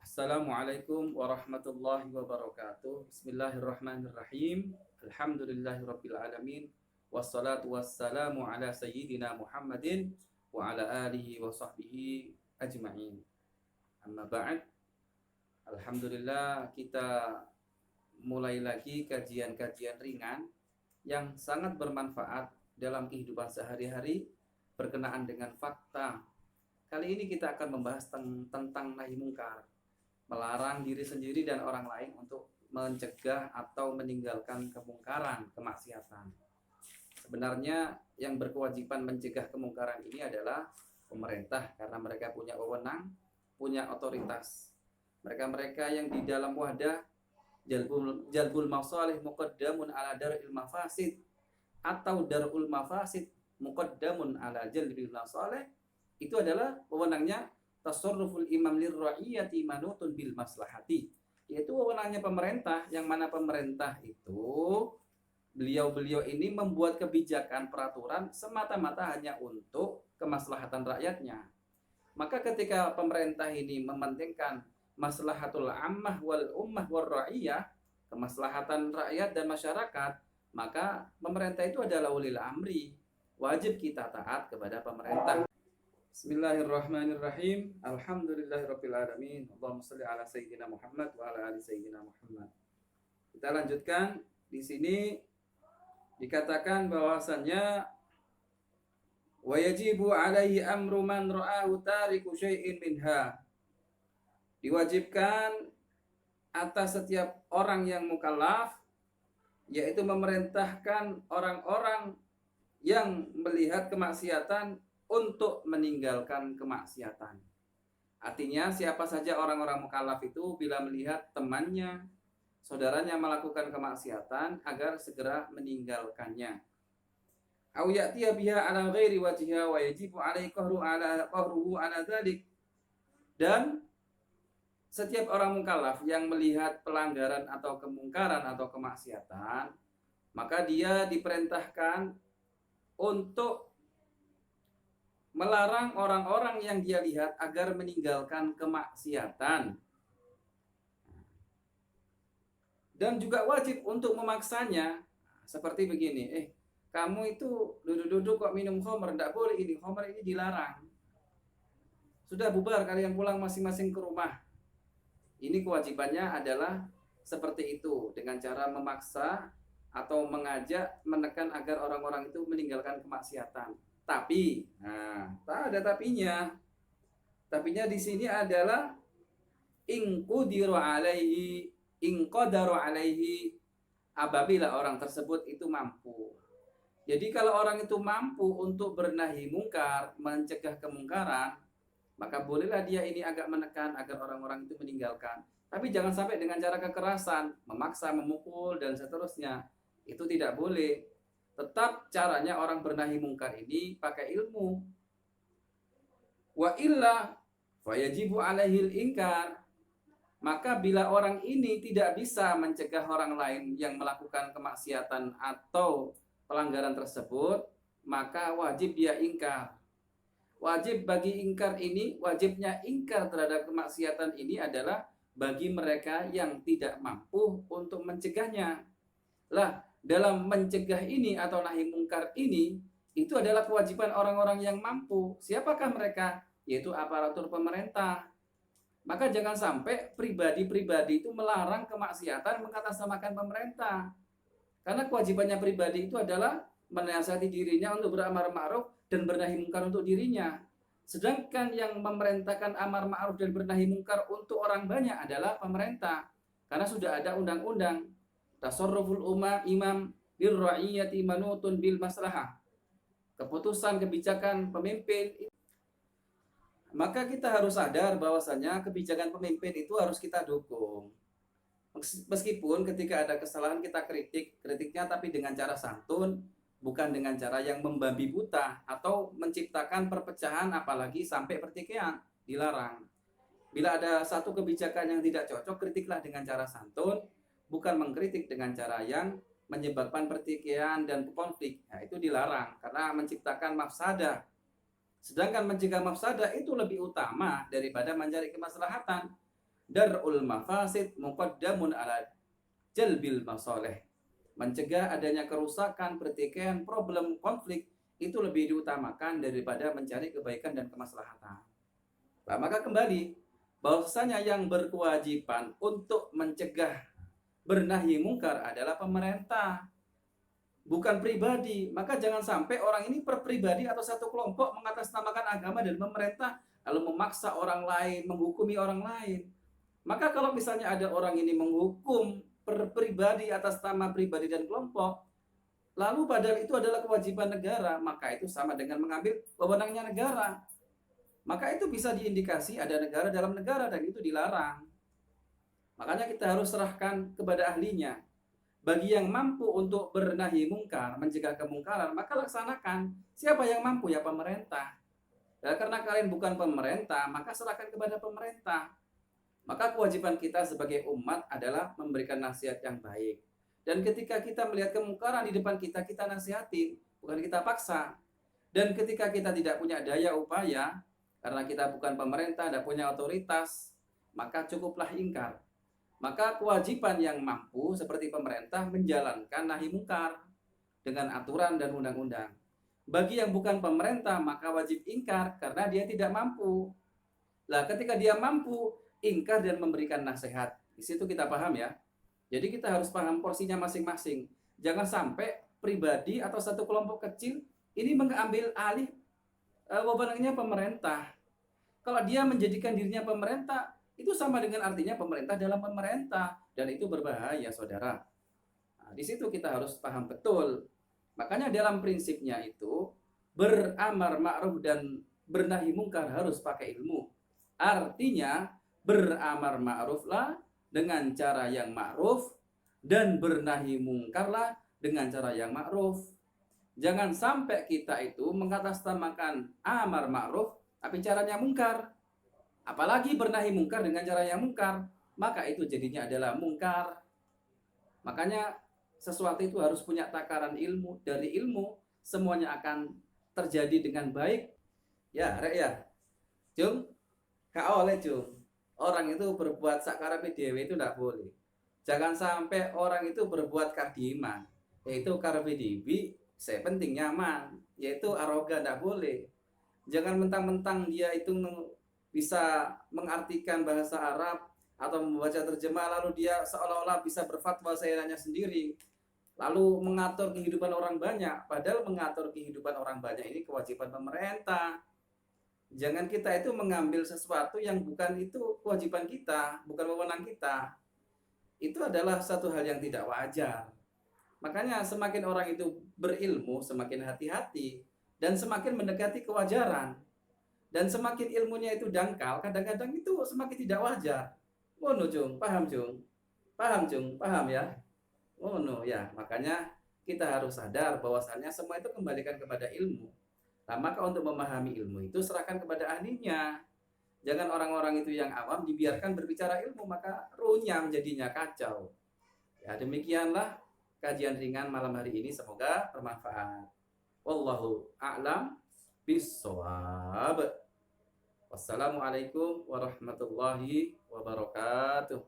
Assalamualaikum warahmatullahi wabarakatuh. Bismillahirrahmanirrahim. Alhamdulillahirabbil alamin. Wassalatu wassalamu ala sayyidina Muhammadin wa ala alihi wa sahbihi ajma'in. Amma ba'd. Alhamdulillah, kita mulai lagi kajian-kajian ringan yang sangat bermanfaat dalam kehidupan sehari-hari berkenaan dengan fakta. Kali ini kita akan membahas tentang nahi mungkar, melarang diri sendiri dan orang lain untuk mencegah atau meninggalkan kemungkaran, kemaksiatan. Sebenarnya yang berkewajiban mencegah kemungkaran ini adalah pemerintah, karena mereka punya wewenang, punya otoritas. Mereka-mereka yang di dalam wadah jalbul masalih muqaddamun ala dar'il mafasid, atau dar'ul mafasid muqaddamun ala jalbil masalih, itu adalah wewenangnya tasarruful imam lirra'iyati manutun bil maslahati, yaitu wewenangnya pemerintah, yang mana pemerintah itu beliau ini membuat kebijakan peraturan semata-mata hanya untuk kemaslahatan rakyatnya. Maka ketika pemerintah ini mementingkan maslahatul ammah wal ummah war ra'iyah, kemaslahatan rakyat dan masyarakat, maka pemerintah itu adalah ulil amri, wajib kita taat kepada pemerintah. Bismillahirrahmanirrahim. Alhamdulillahirabbil alamin. Allahumma shalli ala sayyidina Muhammad wa ala ali sayyidina Muhammad. Kita lanjutkan. Di sini dikatakan bahwasannya wa yajibu alaihi amru man ra'ahu tariku syai'in minha. Diwajibkan atas setiap orang yang mukallaf, yaitu memerintahkan orang-orang yang melihat kemaksiatan untuk meninggalkan kemaksiatan. Artinya siapa saja orang-orang mukallaf itu bila melihat temannya, saudaranya melakukan kemaksiatan, agar segera meninggalkannya. Au ya'tiya biha ala ghairi wajhiha wa yajibu alaihi qahruhu ala dzalik. Dan setiap orang mukallaf yang melihat pelanggaran atau kemungkaran atau kemaksiatan, maka dia diperintahkan untuk melarang orang-orang yang dia lihat agar meninggalkan kemaksiatan. Dan juga wajib untuk memaksanya. Seperti begini, kamu itu duduk-duduk kok minum khamr, tidak boleh ini, khamr ini dilarang. Sudah bubar, kalian pulang masing-masing ke rumah. Ini kewajibannya adalah seperti itu, dengan cara memaksa atau mengajak, menekan agar orang-orang itu meninggalkan kemaksiatan. Tapi, tak ada tapinya. Tapinya di sini adalah inqadiru alaihi, apabila orang tersebut itu mampu. Jadi kalau orang itu mampu untuk bernahi mungkar, mencegah kemungkaran, maka bolehlah dia ini agak menekan agar orang-orang itu meninggalkan. Tapi jangan sampai dengan cara kekerasan, memaksa, memukul dan seterusnya. Itu tidak boleh. Tetap caranya orang bernahi mungkar ini pakai ilmu. Wa illa fayajibu alaihil ingkar. Maka bila orang ini tidak bisa mencegah orang lain yang melakukan kemaksiatan atau pelanggaran tersebut, maka wajib dia ingkar. Wajib bagi ingkar ini, wajibnya ingkar terhadap kemaksiatan ini adalah bagi mereka yang tidak mampu untuk mencegahnya. Lah, dalam mencegah ini atau nahi mungkar ini, itu adalah kewajiban orang-orang yang mampu. Siapakah mereka? Yaitu aparatur pemerintah. Maka jangan sampai pribadi-pribadi itu melarang kemaksiatan mengatasnamakan pemerintah. Karena kewajibannya pribadi itu adalah menasihati dirinya untuk beramar ma'ruf dan bernahi mungkar untuk dirinya. Sedangkan yang memerintahkan amar ma'ruf dan bernahi mungkar untuk orang banyak adalah pemerintah. Karena sudah ada undang-undang. Tasarruful imam lirra'iyati manutun bil maslahah. Keputusan kebijakan pemimpin. Maka kita harus sadar bahwasanya kebijakan pemimpin itu harus kita dukung. Meskipun ketika ada kesalahan kita kritiknya tapi dengan cara santun, bukan dengan cara yang membabi buta atau menciptakan perpecahan, apalagi sampai pertikaian, dilarang. Bila ada satu kebijakan yang tidak cocok, kritiklah dengan cara santun, bukan mengkritik dengan cara yang menyebabkan pertikaian dan konflik. Nah, itu dilarang karena menciptakan mafsadah. Sedangkan mencegah mafsadah itu lebih utama daripada mencari kemaslahatan. Dar'ul mafasid muqaddamun ala jalbil masoleh. Mencegah adanya kerusakan, pertikaian, problem, konflik itu lebih diutamakan daripada mencari kebaikan dan kemaslahatan. Nah, maka kembali bahwasanya yang berkewajiban untuk mencegah bernahi mungkar adalah pemerintah, bukan pribadi. Maka jangan sampai orang ini per pribadi atau satu kelompok mengatasnamakan agama dan pemerintah lalu memaksa orang lain, menghukumi orang lain. Maka kalau misalnya ada orang ini menghukum per pribadi atas nama pribadi dan kelompok, lalu padahal itu adalah kewajiban negara, maka itu sama dengan mengambil wewenangnya negara. Maka itu bisa diindikasi ada negara dalam negara dan itu dilarang. Makanya kita harus serahkan kepada ahlinya. Bagi yang mampu untuk bernahi mungkar, mencegah kemungkaran, maka laksanakan. Siapa yang mampu? Ya pemerintah. Dan karena kalian bukan pemerintah, maka serahkan kepada pemerintah. Maka kewajiban kita sebagai umat adalah memberikan nasihat yang baik. Dan ketika kita melihat kemungkaran di depan kita, kita nasihatin, bukan kita paksa. Dan ketika kita tidak punya daya upaya, karena kita bukan pemerintah, tidak punya otoritas, maka cukuplah ingkar. Maka kewajiban yang mampu seperti pemerintah menjalankan nahi mungkar dengan aturan dan undang-undang. Bagi yang bukan pemerintah, maka wajib ingkar karena dia tidak mampu. Lah, ketika dia mampu, ingkar dan memberikan nasihat. Di situ kita paham ya. Jadi kita harus paham porsinya masing-masing. Jangan sampai pribadi atau satu kelompok kecil ini mengambil alih wewenangnya pemerintah. Kalau dia menjadikan dirinya pemerintah, itu sama dengan artinya pemerintah dalam pemerintah. Dan itu berbahaya, saudara. Nah, di situ kita harus paham betul. Makanya dalam prinsipnya itu, beramar ma'ruf dan bernahi mungkar harus pakai ilmu. Artinya, beramar ma'ruflah dengan cara yang ma'ruf dan bernahi mungkarlah dengan cara yang ma'ruf. Jangan sampai kita itu mengatasnamakan amar ma'ruf tapi caranya mungkar. Apalagi bernahi mungkar dengan cara yang mungkar, maka itu jadinya adalah mungkar. Makanya sesuatu itu harus punya takaran ilmu. Dari ilmu semuanya akan terjadi dengan baik. Ya, rek ya. Jung, gak oleh Jung. Orang itu berbuat sakarepe dhewe itu tidak boleh. Jangan sampai orang itu berbuat kadiman, yaitu karepe dhewe saya penting nyaman, yaitu arogan, tidak boleh. Jangan mentang-mentang dia itu bisa mengartikan bahasa Arab atau membaca terjemah lalu dia seolah-olah bisa berfatwa sayaannya sendiri, lalu mengatur kehidupan orang banyak, padahal mengatur kehidupan orang banyak ini kewajiban pemerintah. Jangan kita itu mengambil sesuatu yang bukan itu kewajiban kita, bukan wewenang kita. Itu adalah satu hal yang tidak wajar. Makanya semakin orang itu berilmu, semakin hati-hati dan semakin mendekati kewajaran. Dan semakin ilmunya itu dangkal, kadang-kadang itu semakin tidak wajar. Oh no, Jung, paham Jung? Paham Jung, paham ya? Oh no, ya. Makanya kita harus sadar bahwasannya semua itu kembalikan kepada ilmu. Nah, maka untuk memahami ilmu itu serahkan kepada ahlinya. Jangan orang-orang itu yang awam dibiarkan berbicara ilmu, maka runyam jadinya kacau. Ya, demikianlah kajian ringan malam hari ini, semoga bermanfaat. Wallahu a'lam bishawab. Wassalamualaikum warahmatullahi wabarakatuh.